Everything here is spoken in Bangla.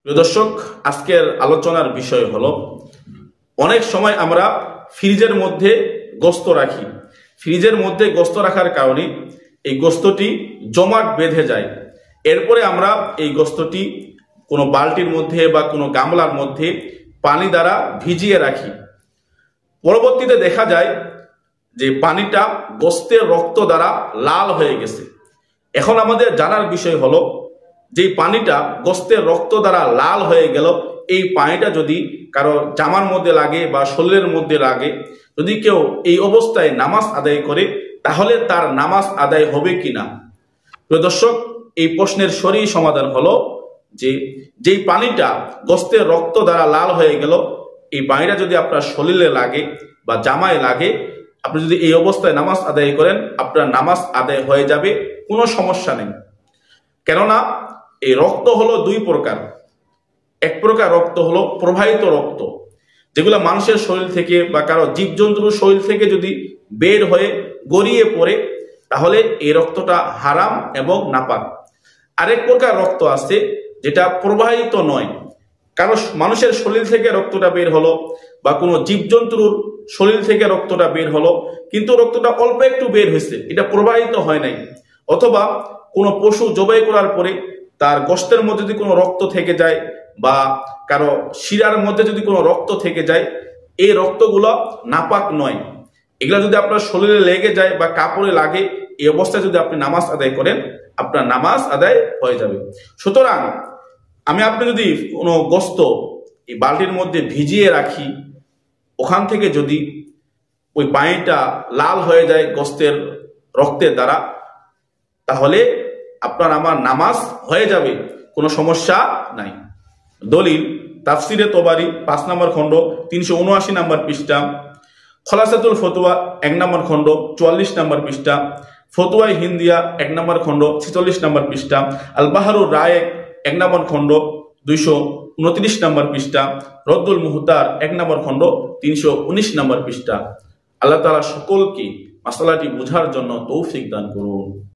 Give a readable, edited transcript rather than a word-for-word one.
প্রিয় দর্শক, আজকের আলোচনার বিষয় হলো অনেক সময় আমরা ফ্রিজের মধ্যে গোস্ত রাখি। ফ্রিজের মধ্যে গোস্ত রাখার কারণে এই গোস্তটি জমাট বেঁধে যায়। এরপরে আমরা এই গোস্তটি কোনো বালতির মধ্যে বা কোনো গামলার মধ্যে পানি দ্বারা ভিজিয়ে রাখি। পরবর্তীতে দেখা যায় যে পানিটা গোস্তের রক্ত দ্বারা লাল হয়ে গেছে। এখন আমাদের জানার বিষয় হলো যে পানিটা গোস্তের রক্ত দ্বারা লাল হয়ে গেল, এই পানিটা যদি কারো জামার মধ্যে লাগে বা শরীরের মধ্যে লাগে, যদি কেউ এই অবস্থায় নামাজ আদায় করে তাহলে তার নামাজ আদায় হবে কিনা। প্রিয় দর্শক, এই প্রশ্নের সঠিক সমাধান হলো যে যেই পানিটা গোস্তের রক্ত দ্বারা লাল হয়ে গেল, এই পানিটা যদি আপনার শরীরে লাগে বা জামায় লাগে, আপনি যদি এই অবস্থায় নামাজ আদায় করেন আপনার নামাজ আদায় হয়ে যাবে, কোনো সমস্যা নেই। কেননা এই রক্ত হলো দুই প্রকার। এক প্রকার রক্ত হলো প্রবাহিত রক্ত, যেগুলো মানুষের শরীর থেকে বা কারো জীবজন্তুর শরীর থেকে যদি বের হয়ে গড়িয়ে পড়ে তাহলে এই রক্তটা হারাম এবং নাপাক। আরেক প্রকার রক্ত আছে যেটা প্রবাহিত নয়, কারো মানুষের শরীর থেকে রক্তটা বের হলো বা কোনো জীবজন্তুর শরীর থেকে রক্তটা বের হলো, কিন্তু রক্তটা অল্প একটু বের হয়েছে, এটা প্রবাহিত হয় নাই। অথবা কোনো পশু জবাই করার পরে তার গোশতের মধ্যে যদি কোনো রক্ত থেকে যায় বা কারো শিরার মধ্যে যদি কোনো রক্ত থেকে যায়, এই রক্তগুলো নাপাক নয়। এগুলা যদি আপনার শরীরে লেগে যায় বা কাপড়ে লাগে, এই অবস্থায় যদি আপনি নামাজ আদায় করেন আপনার নামাজ আদায় হয়ে যাবে। সুতরাং আপনি যদি কোনো গোস্ত এই বালতির মধ্যে ভিজিয়ে রাখি, ওখান থেকে যদি ওই পানিটা লাল হয়ে যায় গোস্তের রক্তের দ্বারা, তাহলে আপনার আমার নামাজ হয়ে যাবে, কোনো সমস্যা নাই। দলিল তাফসিরে তবারি 5 নম্বর খণ্ড 379 নম্বর পৃষ্ঠা, খলাসাতুল ফতুয়া 1 নম্বর খণ্ড 44 নম্বর পৃষ্ঠা, ফতুয়াই হিন্দিয়া 1 নম্বর খণ্ড 46 নম্বর পৃষ্ঠা, আল বাহারুর রায়ে 1 নম্বর খণ্ড 229 নম্বর পৃষ্ঠা, রদ্দুল মুহতার 1 নম্বর খণ্ড 319 নম্বর পৃষ্ঠা। আল্লাহ তাআলা সকলকে মাসালাটি বোঝার জন্য তৌফিক দান করুন।